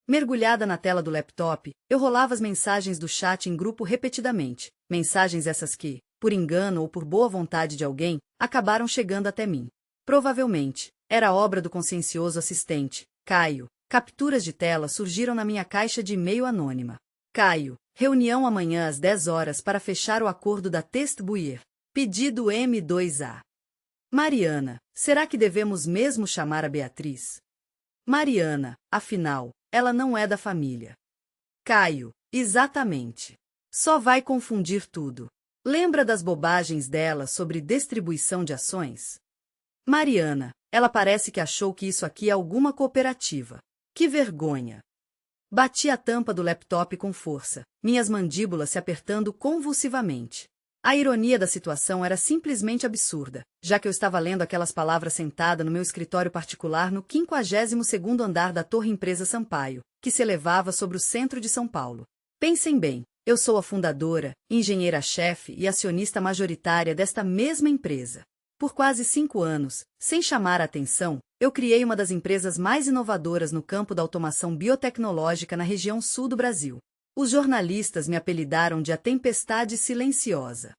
Mergulhada na tela do laptop, eu rolava as mensagens do chat em grupo repetidamente, mensagens essas que, por engano ou por boa vontade de alguém, acabaram chegando até mim. Provavelmente, era obra do consciencioso assistente, Caio. Capturas de tela surgiram na minha caixa de e-mail anônima. Caio, reunião amanhã às 10 horas para fechar o acordo da Test Buyer. Pedido M2A. Mariana, será que devemos mesmo chamar a Beatriz? Mariana, afinal, ela não é da família. Caio, exatamente. Só vai confundir tudo. Lembra das bobagens dela sobre distribuição de ações? Mariana, ela parece que achou que isso aqui é alguma cooperativa. Que vergonha! Bati a tampa do laptop com força, minhas mandíbulas se apertando convulsivamente. A ironia da situação era simplesmente absurda, já que eu estava lendo aquelas palavras sentada no meu escritório particular no 52º andar da Torre Empresa Sampaio, que se elevava sobre o centro de São Paulo. Pensem bem, eu sou a fundadora, engenheira-chefe e acionista majoritária desta mesma empresa. Por quase 5 anos, sem chamar a atenção, eu criei uma das empresas mais inovadoras no campo da automação biotecnológica na região sul do Brasil. Os jornalistas me apelidaram de a Tempestade Silenciosa.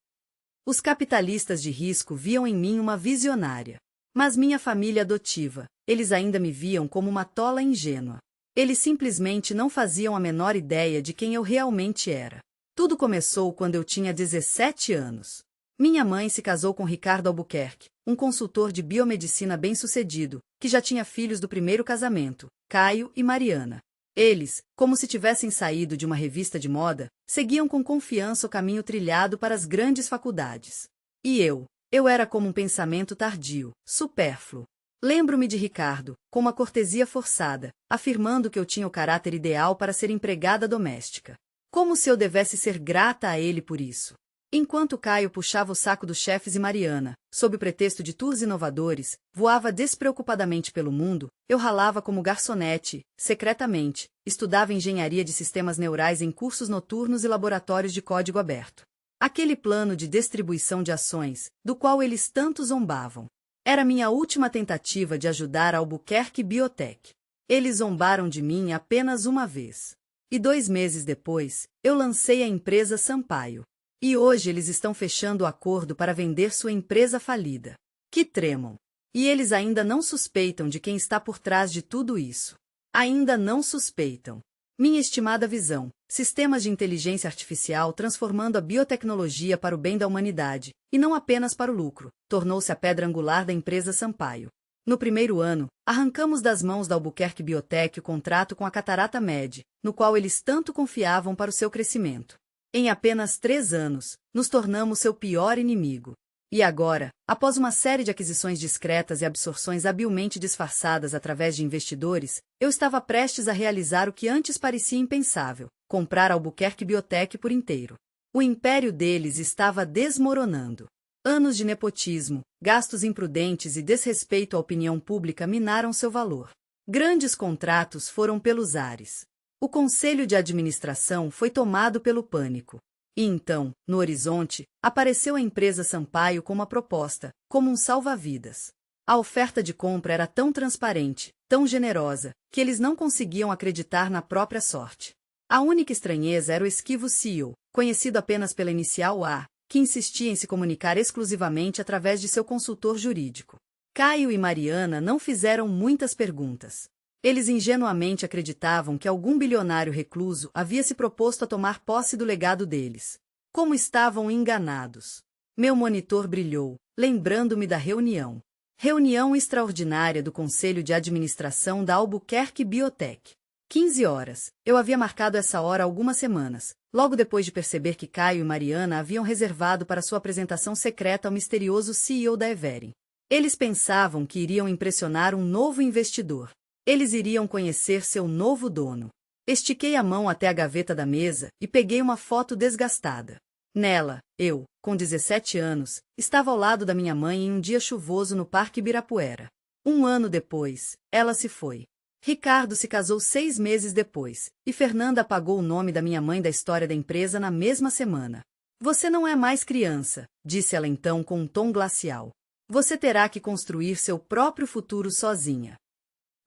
Os capitalistas de risco viam em mim uma visionária. Mas minha família adotiva, eles ainda me viam como uma tola ingênua. Eles simplesmente não faziam a menor ideia de quem eu realmente era. Tudo começou quando eu tinha 17 anos. Minha mãe se casou com Ricardo Albuquerque, um consultor de biomedicina bem-sucedido, que já tinha filhos do primeiro casamento, Caio e Mariana. Eles, como se tivessem saído de uma revista de moda, seguiam com confiança o caminho trilhado para as grandes faculdades. E eu era como um pensamento tardio, supérfluo. Lembro-me de Ricardo, com uma cortesia forçada, afirmando que eu tinha o caráter ideal para ser empregada doméstica. Como se eu devesse ser grata a ele por isso. Enquanto Caio puxava o saco dos chefes e Mariana, sob o pretexto de tours inovadores, voava despreocupadamente pelo mundo, eu ralava como garçonete, secretamente, estudava engenharia de sistemas neurais em cursos noturnos e laboratórios de código aberto. Aquele plano de distribuição de ações, do qual eles tanto zombavam, era minha última tentativa de ajudar a Albuquerque Biotech. Eles zombaram de mim apenas uma vez. E 2 meses depois, eu lancei a empresa Sampaio. E hoje eles estão fechando o acordo para vender sua empresa falida. Que tremam! E eles ainda não suspeitam de quem está por trás de tudo isso. Ainda não suspeitam. Minha estimada visão, sistemas de inteligência artificial transformando a biotecnologia para o bem da humanidade, e não apenas para o lucro, tornou-se a pedra angular da empresa Sampaio. No primeiro ano, arrancamos das mãos da Albuquerque Biotech o contrato com a Catarata Med, no qual eles tanto confiavam para o seu crescimento. Em apenas 3 anos, nos tornamos seu pior inimigo. E agora, após uma série de aquisições discretas e absorções habilmente disfarçadas através de investidores, eu estava prestes a realizar o que antes parecia impensável, comprar a Albuquerque Biotech por inteiro. O império deles estava desmoronando. Anos de nepotismo, gastos imprudentes e desrespeito à opinião pública minaram seu valor. Grandes contratos foram pelos ares. O conselho de administração foi tomado pelo pânico. E então, no horizonte, apareceu a empresa Sampaio com uma proposta, como um salva-vidas. A oferta de compra era tão transparente, tão generosa, que eles não conseguiam acreditar na própria sorte. A única estranheza era o esquivo CEO, conhecido apenas pela inicial A, que insistia em se comunicar exclusivamente através de seu consultor jurídico. Caio e Mariana não fizeram muitas perguntas. Eles ingenuamente acreditavam que algum bilionário recluso havia se proposto a tomar posse do legado deles. Como estavam enganados! Meu monitor brilhou, lembrando-me da reunião. Reunião extraordinária do Conselho de Administração da Albuquerque Biotech. 15 horas. Eu havia marcado essa hora há algumas semanas, logo depois de perceber que Caio e Mariana haviam reservado para sua apresentação secreta ao misterioso CEO da Everin. Eles pensavam que iriam impressionar um novo investidor. Eles iriam conhecer seu novo dono. Estiquei a mão até a gaveta da mesa e peguei uma foto desgastada. Nela, eu, com 17 anos, estava ao lado da minha mãe em um dia chuvoso no Parque Ibirapuera. 1 ano depois, ela se foi. Ricardo se casou 6 meses depois, e Fernanda apagou o nome da minha mãe da história da empresa na mesma semana. Você não é mais criança, disse ela então com um tom glacial. Você terá que construir seu próprio futuro sozinha.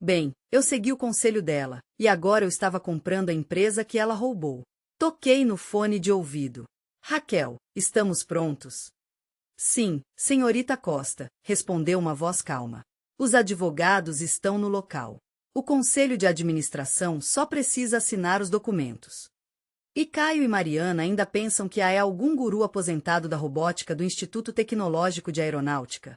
Bem, eu segui o conselho dela, e agora eu estava comprando a empresa que ela roubou. Toquei no fone de ouvido. Raquel, estamos prontos? Sim, senhorita Costa, respondeu uma voz calma. Os advogados estão no local. O conselho de administração só precisa assinar os documentos. E Caio e Mariana ainda pensam que é algum guru aposentado da robótica do Instituto Tecnológico de Aeronáutica.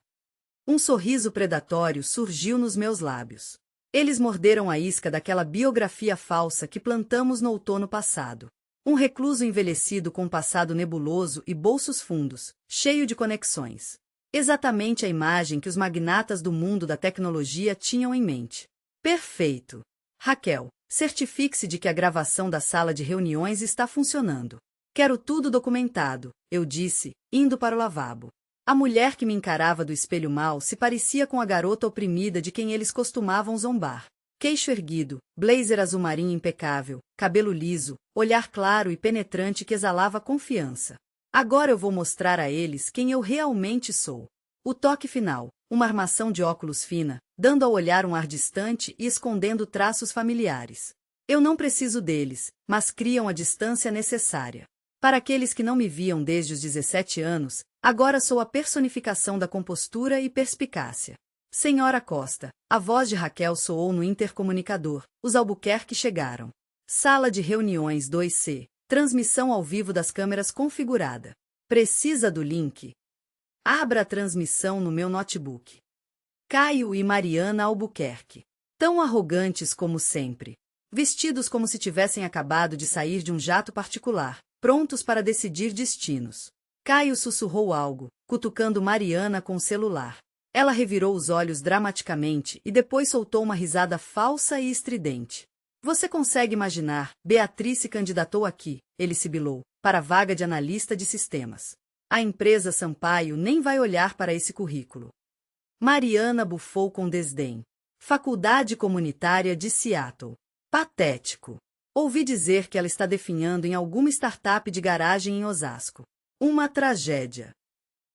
Um sorriso predatório surgiu nos meus lábios. Eles morderam a isca daquela biografia falsa que plantamos no outono passado. Um recluso envelhecido com passado nebuloso e bolsos fundos, cheio de conexões. Exatamente a imagem que os magnatas do mundo da tecnologia tinham em mente. Perfeito. Raquel, certifique-se de que a gravação da sala de reuniões está funcionando. Quero tudo documentado, eu disse, indo para o lavabo. A mulher que me encarava do espelho mal se parecia com a garota oprimida de quem eles costumavam zombar. Queixo erguido, blazer azul marinho impecável, cabelo liso, olhar claro e penetrante que exalava confiança. Agora eu vou mostrar a eles quem eu realmente sou. O toque final, uma armação de óculos fina, dando ao olhar um ar distante e escondendo traços familiares. Eu não preciso deles, mas criam a distância necessária. Para aqueles que não me viam desde os 17 anos, agora sou a personificação da compostura e perspicácia. Senhora Costa, a voz de Raquel soou no intercomunicador. Os Albuquerque chegaram. Sala de reuniões 2C. Transmissão ao vivo das câmeras configurada. Precisa do link? Abra a transmissão no meu notebook. Caio e Mariana Albuquerque. Tão arrogantes como sempre. Vestidos como se tivessem acabado de sair de um jato particular, prontos para decidir destinos. Caio sussurrou algo, cutucando Mariana com o celular. Ela revirou os olhos dramaticamente e depois soltou uma risada falsa e estridente. Você consegue imaginar, Beatriz se candidatou aqui, ele sibilou, para a vaga de analista de sistemas. A empresa Sampaio nem vai olhar para esse currículo. Mariana bufou com desdém. Faculdade Comunitária de Seattle. Patético. Ouvi dizer que ela está definhando em alguma startup de garagem em Osasco. Uma tragédia.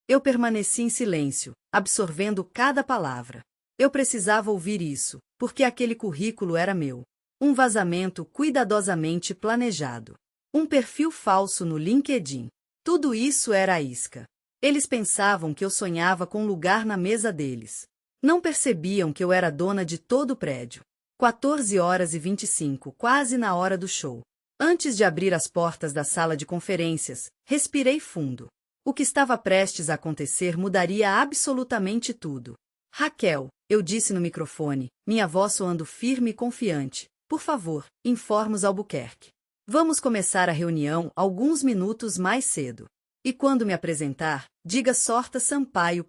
Eu permaneci em silêncio, absorvendo cada palavra. Eu precisava ouvir isso, porque aquele currículo era meu. Um vazamento cuidadosamente planejado. Um perfil falso no LinkedIn. Tudo isso era a isca. Eles pensavam que eu sonhava com lugar na mesa deles. Não percebiam que eu era dona de todo o prédio. 14h25, quase na hora do show. Antes de abrir as portas da sala de conferências, respirei fundo. O que estava prestes a acontecer mudaria absolutamente tudo. Raquel, eu disse no microfone, minha voz soando firme e confiante. Por favor, informe os Albuquerque. Vamos começar a reunião alguns minutos mais cedo. E quando me apresentar, diga Sorta Sampaio.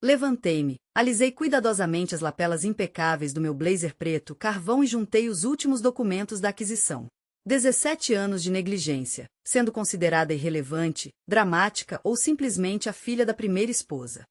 Levantei-me, alisei cuidadosamente as lapelas impecáveis do meu blazer preto carvão e juntei os últimos documentos da aquisição. 17 anos de negligência, sendo considerada irrelevante, dramática ou simplesmente a filha da primeira esposa.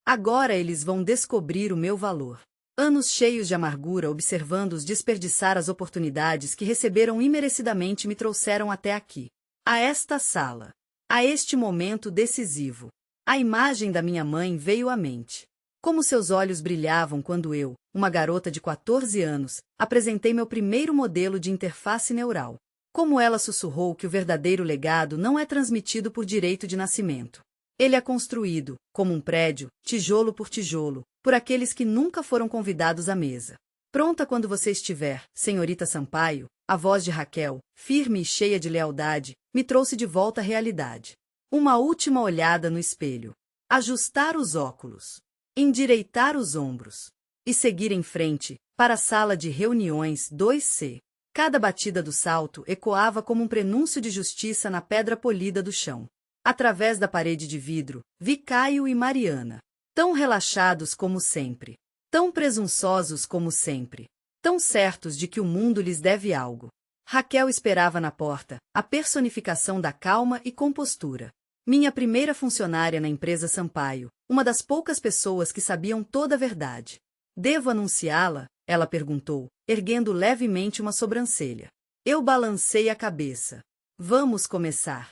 Agora eles vão descobrir o meu valor. Anos cheios de amargura observando-os desperdiçar as oportunidades que receberam imerecidamente me trouxeram até aqui. A esta sala. A este momento decisivo. A imagem da minha mãe veio à mente. Como seus olhos brilhavam quando eu, uma garota de 14 anos, apresentei meu primeiro modelo de interface neural. Como ela sussurrou que o verdadeiro legado não é transmitido por direito de nascimento. Ele é construído, como um prédio, tijolo por tijolo, por aqueles que nunca foram convidados à mesa. Pronta quando você estiver, senhorita Sampaio, a voz de Raquel, firme e cheia de lealdade, me trouxe de volta à realidade. Uma última olhada no espelho. Ajustar os óculos. Endireitar os ombros. E seguir em frente, para a sala de reuniões 2C. Cada batida do salto ecoava como um prenúncio de justiça na pedra polida do chão. Através da parede de vidro, vi Caio e Mariana. Tão relaxados como sempre. Tão presunçosos como sempre. Tão certos de que o mundo lhes deve algo. Raquel esperava na porta, a personificação da calma e compostura. Minha primeira funcionária na empresa Sampaio, uma das poucas pessoas que sabiam toda a verdade. Devo anunciá-la? Ela perguntou, erguendo levemente uma sobrancelha. Eu balancei a cabeça. Vamos começar.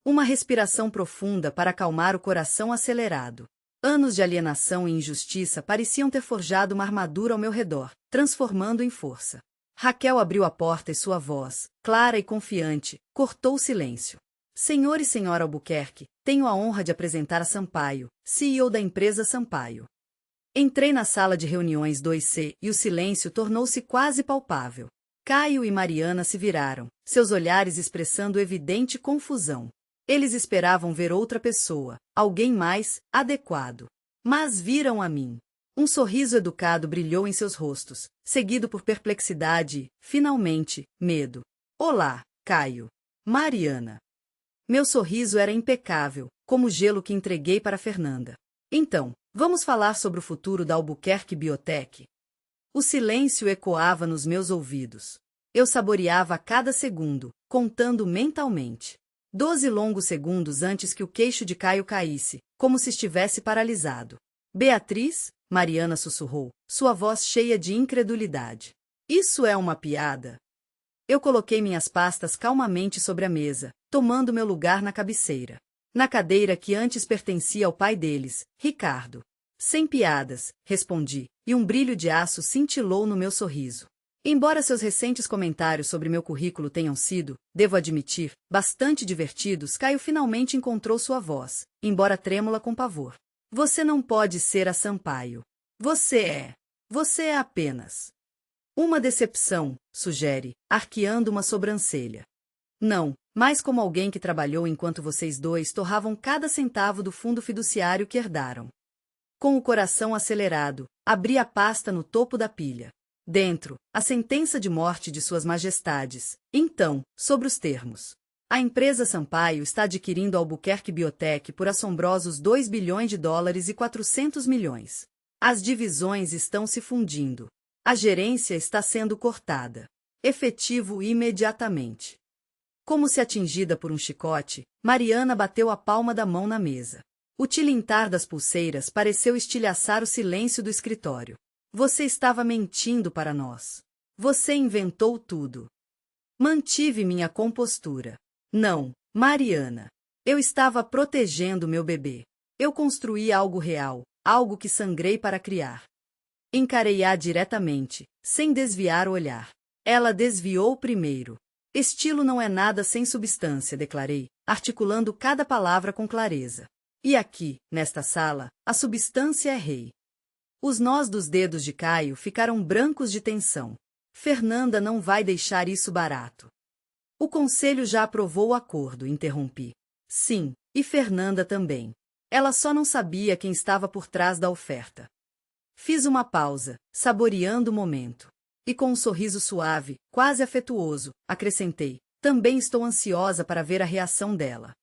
Uma respiração profunda para acalmar o coração acelerado. Anos de alienação e injustiça pareciam ter forjado uma armadura ao meu redor, transformando em força. Raquel abriu a porta e sua voz, clara e confiante, cortou o silêncio. Senhor e senhora Albuquerque, tenho a honra de apresentar a Sampaio, CEO da empresa Sampaio. Entrei na sala de reuniões 2C e o silêncio tornou-se quase palpável. Caio e Mariana se viraram, seus olhares expressando evidente confusão. Eles esperavam ver outra pessoa, alguém mais adequado. Mas viram a mim. Um sorriso educado brilhou em seus rostos, seguido por perplexidade e, finalmente, medo. Olá, Caio. Mariana. Meu sorriso era impecável, como o gelo que entreguei para Fernanda. Então, vamos falar sobre o futuro da Albuquerque Biotech? O silêncio ecoava nos meus ouvidos. Eu saboreava a cada segundo, contando mentalmente. 12 longos segundos antes que o queixo de Caio caísse, como se estivesse paralisado. Beatriz? Mariana sussurrou, sua voz cheia de incredulidade. Isso é uma piada? Eu coloquei minhas pastas calmamente sobre a mesa, tomando meu lugar na cabeceira. Na cadeira que antes pertencia ao pai deles, Ricardo. Sem piadas, respondi, e um brilho de aço cintilou no meu sorriso. Embora seus recentes comentários sobre meu currículo tenham sido, devo admitir, bastante divertidos, Caio finalmente encontrou sua voz, embora trêmula com pavor. Você não pode ser a Sampaio. Você é apenas uma decepção, sugere, arqueando uma sobrancelha. Não, mas como alguém que trabalhou enquanto vocês dois torravam cada centavo do fundo fiduciário que herdaram. Com o coração acelerado, abri a pasta no topo da pilha. Dentro, a sentença de morte de suas majestades. Então, sobre os termos. A empresa Sampaio está adquirindo a Albuquerque Biotech por assombrosos 2 bilhões de dólares e 400 milhões. As divisões estão se fundindo. A gerência está sendo cortada. Efetivo imediatamente. Como se atingida por um chicote, Mariana bateu a palma da mão na mesa. O tilintar das pulseiras pareceu estilhaçar o silêncio do escritório. Você estava mentindo para nós. Você inventou tudo. Mantive minha compostura. Não, Mariana. Eu estava protegendo meu bebê. Eu construí algo real, algo que sangrei para criar. Encarei-a diretamente, sem desviar o olhar. Ela desviou primeiro. Estilo não é nada sem substância, declarei, articulando cada palavra com clareza. E aqui, nesta sala, a substância é rei. Os nós dos dedos de Caio ficaram brancos de tensão. Fernanda não vai deixar isso barato. O conselho já aprovou o acordo, interrompi. Sim, e Fernanda também. Ela só não sabia quem estava por trás da oferta. Fiz uma pausa, saboreando o momento. E com um sorriso suave, quase afetuoso, acrescentei, também estou ansiosa para ver a reação dela.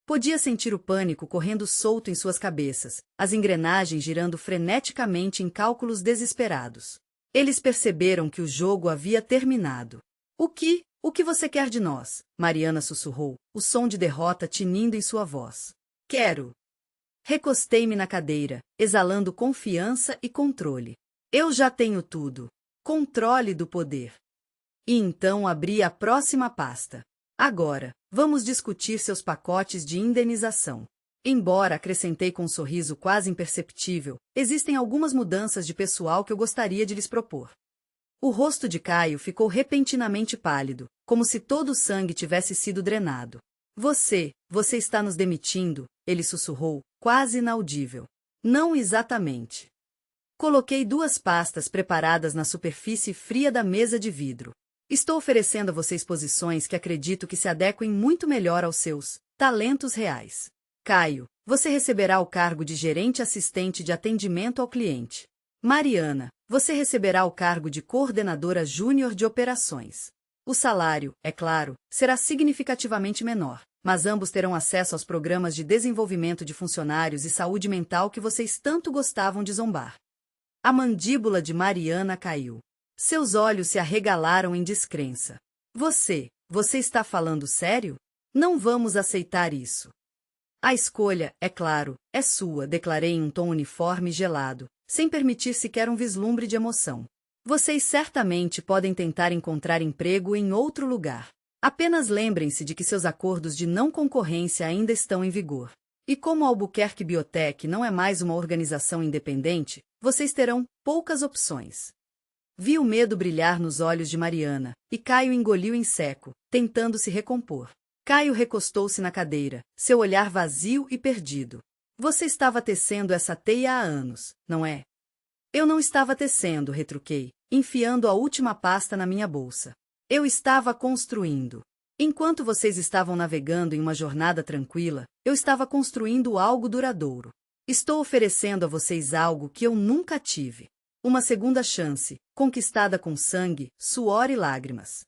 Podia sentir o pânico correndo solto em suas cabeças, as engrenagens girando freneticamente em cálculos desesperados. Eles perceberam que o jogo havia terminado. O que você quer de nós? Mariana sussurrou, o som de derrota tinindo em sua voz. Quero. Recostei-me na cadeira, exalando confiança e controle. Eu já tenho tudo. Controle do poder. E então abri a próxima pasta. Agora, vamos discutir seus pacotes de indenização. Embora, acrescentei com um sorriso quase imperceptível, existem algumas mudanças de pessoal que eu gostaria de lhes propor. O rosto de Caio ficou repentinamente pálido, como se todo o sangue tivesse sido drenado. Você está nos demitindo, ele sussurrou, quase inaudível. Não exatamente. Coloquei 2 pastas preparadas na superfície fria da mesa de vidro. Estou oferecendo a vocês posições que acredito que se adequem muito melhor aos seus talentos reais. Caio, você receberá o cargo de gerente assistente de atendimento ao cliente. Mariana, você receberá o cargo de coordenadora júnior de operações. O salário, é claro, será significativamente menor, mas ambos terão acesso aos programas de desenvolvimento de funcionários e saúde mental que vocês tanto gostavam de zombar. A mandíbula de Mariana caiu. Seus olhos se arregalaram em descrença. Você está falando sério? Não vamos aceitar isso. A escolha, é claro, é sua, declarei em um tom uniforme e gelado, sem permitir sequer um vislumbre de emoção. Vocês certamente podem tentar encontrar emprego em outro lugar. Apenas lembrem-se de que seus acordos de não concorrência ainda estão em vigor. E como a Albuquerque Biotech não é mais uma organização independente, vocês terão poucas opções. Vi o medo brilhar nos olhos de Mariana, e Caio engoliu em seco, tentando se recompor. Caio recostou-se na cadeira, seu olhar vazio e perdido. Você estava tecendo essa teia há anos, não é? Eu não estava tecendo, retruquei, enfiando a última pasta na minha bolsa. Eu estava construindo. Enquanto vocês estavam navegando em uma jornada tranquila, eu estava construindo algo duradouro. Estou oferecendo a vocês algo que eu nunca tive. Uma segunda chance, conquistada com sangue, suor e lágrimas.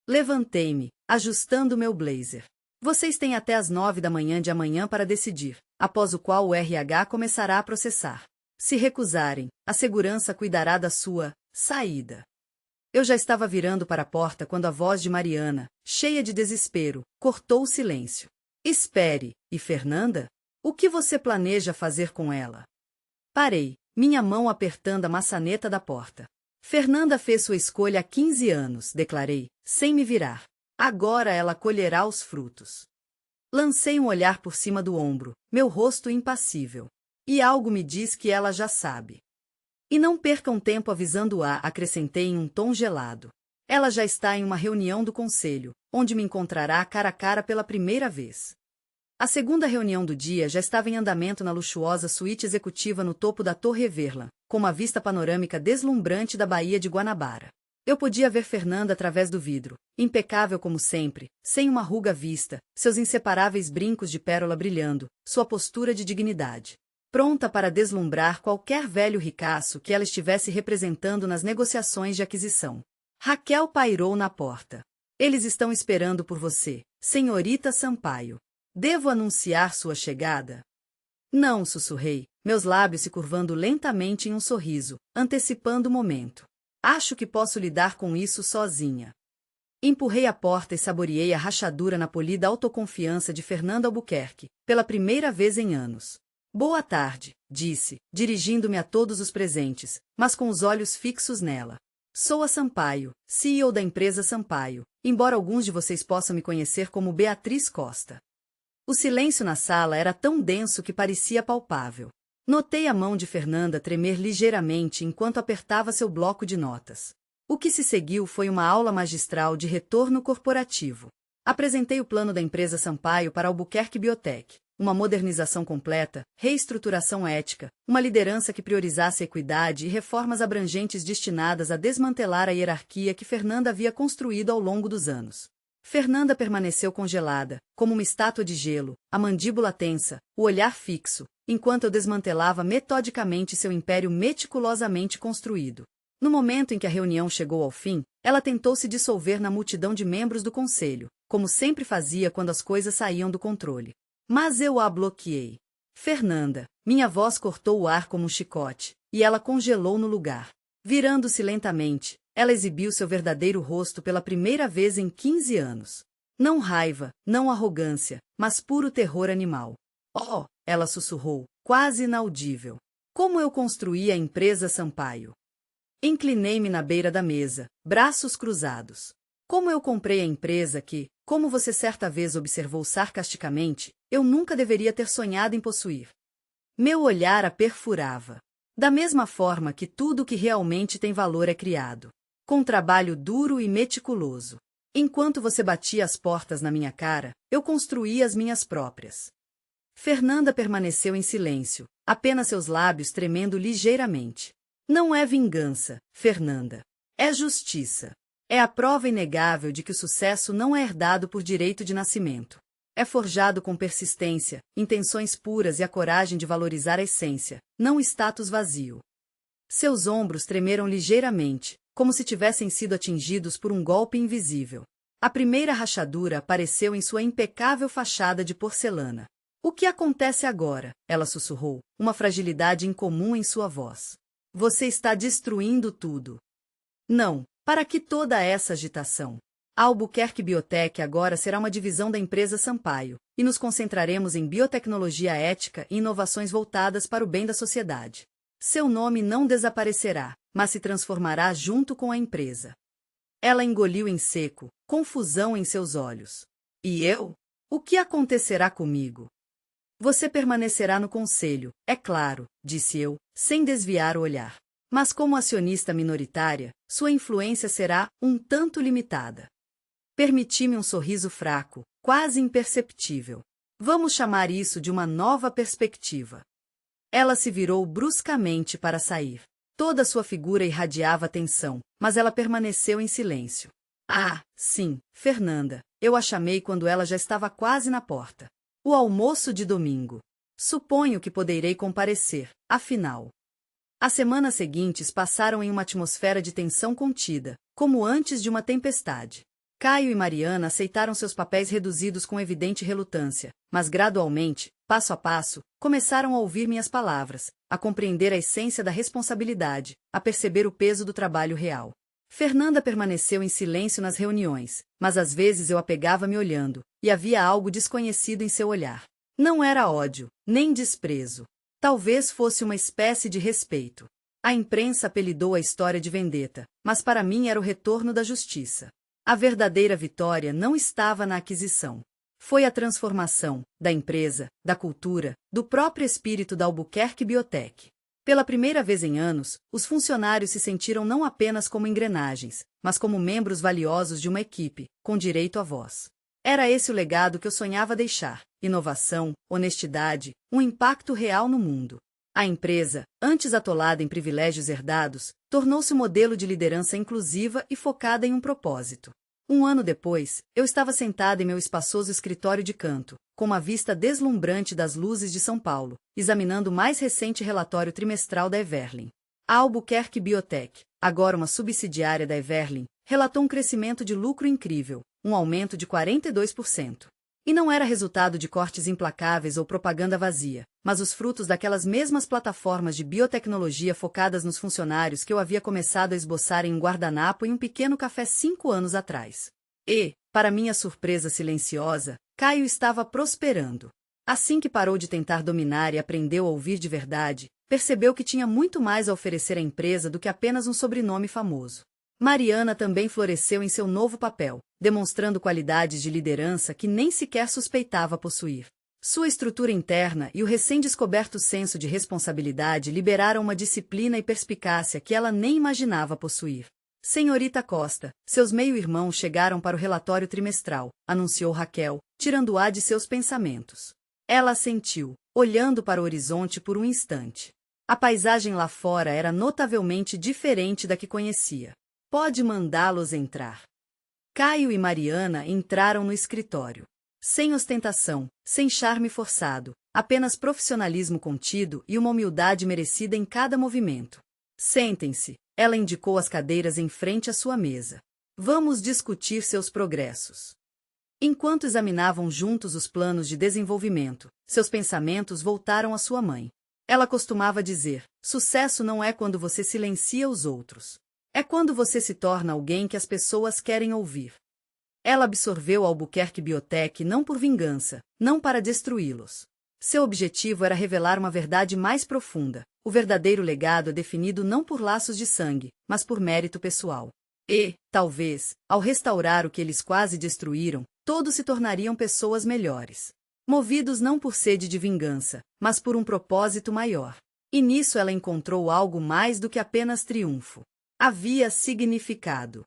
Levantei-me, ajustando meu blazer. Vocês têm até as 9 da manhã de amanhã para decidir, após o qual o RH começará a processar. Se recusarem, a segurança cuidará da sua saída. Eu já estava virando para a porta quando a voz de Mariana, cheia de desespero, cortou o silêncio. Espere, e Fernanda? O que você planeja fazer com ela? Parei, minha mão apertando a maçaneta da porta. Fernanda fez sua escolha há 15 anos, declarei, sem me virar. Agora ela colherá os frutos. Lancei um olhar por cima do ombro, meu rosto impassível. E algo me diz que ela já sabe. E não percam tempo avisando-a, acrescentei em um tom gelado. Ela já está em uma reunião do conselho, onde me encontrará cara a cara pela primeira vez. A segunda reunião do dia já estava em andamento na luxuosa suíte executiva no topo da Torre Everland, com uma vista panorâmica deslumbrante da Baía de Guanabara. Eu podia ver Fernanda através do vidro, impecável como sempre, sem uma ruga à vista, seus inseparáveis brincos de pérola brilhando, sua postura de dignidade. Pronta para deslumbrar qualquer velho ricaço que ela estivesse representando nas negociações de aquisição. Raquel pairou na porta. Eles estão esperando por você, senhorita Sampaio. Devo anunciar sua chegada? Não, sussurrei, meus lábios se curvando lentamente em um sorriso, antecipando o momento. Acho que posso lidar com isso sozinha. Empurrei a porta e saboreei a rachadura na polida autoconfiança de Fernanda Albuquerque, pela primeira vez em anos. Boa tarde, disse, dirigindo-me a todos os presentes, mas com os olhos fixos nela. Sou a Sampaio, CEO da empresa Sampaio, embora alguns de vocês possam me conhecer como Beatriz Costa. O silêncio na sala era tão denso que parecia palpável. Notei a mão de Fernanda tremer ligeiramente enquanto apertava seu bloco de notas. O que se seguiu foi uma aula magistral de retorno corporativo. Apresentei o plano da empresa Sampaio para Albuquerque Biotech. Uma modernização completa, reestruturação ética, uma liderança que priorizasse a equidade e reformas abrangentes destinadas a desmantelar a hierarquia que Fernanda havia construído ao longo dos anos. Fernanda permaneceu congelada, como uma estátua de gelo, a mandíbula tensa, o olhar fixo, enquanto eu desmantelava metodicamente seu império meticulosamente construído. No momento em que a reunião chegou ao fim, ela tentou se dissolver na multidão de membros do conselho, como sempre fazia quando as coisas saíam do controle. Mas eu a bloqueei. Fernanda, minha voz cortou o ar como um chicote, e ela congelou no lugar. Virando-se lentamente, ela exibiu seu verdadeiro rosto pela primeira vez em 15 anos. Não raiva, não arrogância, mas puro terror animal. Oh, ela sussurrou, quase inaudível. Como eu construí a empresa Sampaio? Inclinei-me na beira da mesa, braços cruzados. Como eu comprei a empresa que, como você certa vez observou sarcasticamente, eu nunca deveria ter sonhado em possuir. Meu olhar a perfurava. Da mesma forma que tudo que realmente tem valor é criado. Com trabalho duro e meticuloso. Enquanto você batia as portas na minha cara, eu construía as minhas próprias. Fernanda permaneceu em silêncio, apenas seus lábios tremendo ligeiramente. Não é vingança, Fernanda. É justiça. É a prova inegável de que o sucesso não é herdado por direito de nascimento. É forjado com persistência, intenções puras e a coragem de valorizar a essência, não o status vazio. Seus ombros tremeram ligeiramente, como se tivessem sido atingidos por um golpe invisível. A primeira rachadura apareceu em sua impecável fachada de porcelana. O que acontece agora? Ela sussurrou, uma fragilidade incomum em sua voz. Você está destruindo tudo. Não. Para que toda essa agitação? A Albuquerque Biotech agora será uma divisão da empresa Sampaio, e nos concentraremos em biotecnologia ética e inovações voltadas para o bem da sociedade. Seu nome não desaparecerá, mas se transformará junto com a empresa. Ela engoliu em seco, confusão em seus olhos. E eu? O que acontecerá comigo? Você permanecerá no conselho, é claro, disse eu, sem desviar o olhar. Mas como acionista minoritária, sua influência será um tanto limitada. Permiti-me um sorriso fraco, quase imperceptível. Vamos chamar isso de uma nova perspectiva. Ela se virou bruscamente para sair. Toda sua figura irradiava tensão, mas ela permaneceu em silêncio. Ah, sim, Fernanda, eu a chamei quando ela já estava quase na porta. O almoço de domingo. Suponho que poderei comparecer, afinal. As semanas seguintes passaram em uma atmosfera de tensão contida, como antes de uma tempestade. Caio e Mariana aceitaram seus papéis reduzidos com evidente relutância, mas gradualmente, passo a passo, começaram a ouvir minhas palavras, a compreender a essência da responsabilidade, a perceber o peso do trabalho real. Fernanda permaneceu em silêncio nas reuniões, mas às vezes eu a pegava me olhando, e havia algo desconhecido em seu olhar. Não era ódio, nem desprezo. Talvez fosse uma espécie de respeito. A imprensa apelidou a história de vendetta, mas para mim era o retorno da justiça. A verdadeira vitória não estava na aquisição. Foi a transformação da empresa, da cultura, do próprio espírito da Albuquerque Biotech. Pela primeira vez em anos, os funcionários se sentiram não apenas como engrenagens, mas como membros valiosos de uma equipe, com direito à voz. Era esse o legado que eu sonhava deixar: inovação, honestidade, um impacto real no mundo. A empresa, antes atolada em privilégios herdados, tornou-se um modelo de liderança inclusiva e focada em um propósito. Um ano depois, eu estava sentada em meu espaçoso escritório de canto, com uma vista deslumbrante das luzes de São Paulo, examinando o mais recente relatório trimestral da Everlin. A Albuquerque Biotech, agora uma subsidiária da Everlin, relatou um crescimento de lucro incrível, um aumento de 42%. E não era resultado de cortes implacáveis ou propaganda vazia, mas os frutos daquelas mesmas plataformas de biotecnologia focadas nos funcionários que eu havia começado a esboçar em um guardanapo e um pequeno café 5 anos atrás. E, para minha surpresa silenciosa, Caio estava prosperando. Assim que parou de tentar dominar e aprendeu a ouvir de verdade, percebeu que tinha muito mais a oferecer à empresa do que apenas um sobrenome famoso. Mariana também floresceu em seu novo papel, demonstrando qualidades de liderança que nem sequer suspeitava possuir. Sua estrutura interna e o recém-descoberto senso de responsabilidade liberaram uma disciplina e perspicácia que ela nem imaginava possuir. Senhorita Costa, seus meio-irmãos chegaram para o relatório trimestral, anunciou Raquel, tirando-a de seus pensamentos. Ela assentiu, olhando para o horizonte por um instante. A paisagem lá fora era notavelmente diferente da que conhecia. Pode mandá-los entrar. Caio e Mariana entraram no escritório. Sem ostentação, sem charme forçado, apenas profissionalismo contido e uma humildade merecida em cada movimento. Sentem-se, ela indicou as cadeiras em frente à sua mesa. Vamos discutir seus progressos. Enquanto examinavam juntos os planos de desenvolvimento, seus pensamentos voltaram à sua mãe. Ela costumava dizer: sucesso não é quando você silencia os outros. É quando você se torna alguém que as pessoas querem ouvir. Ela absorveu a Albuquerque Biotech não por vingança, não para destruí-los. Seu objetivo era revelar uma verdade mais profunda. O verdadeiro legado é definido não por laços de sangue, mas por mérito pessoal. E, talvez, ao restaurar o que eles quase destruíram, todos se tornariam pessoas melhores. Movidos não por sede de vingança, mas por um propósito maior. E nisso ela encontrou algo mais do que apenas triunfo. Havia significado.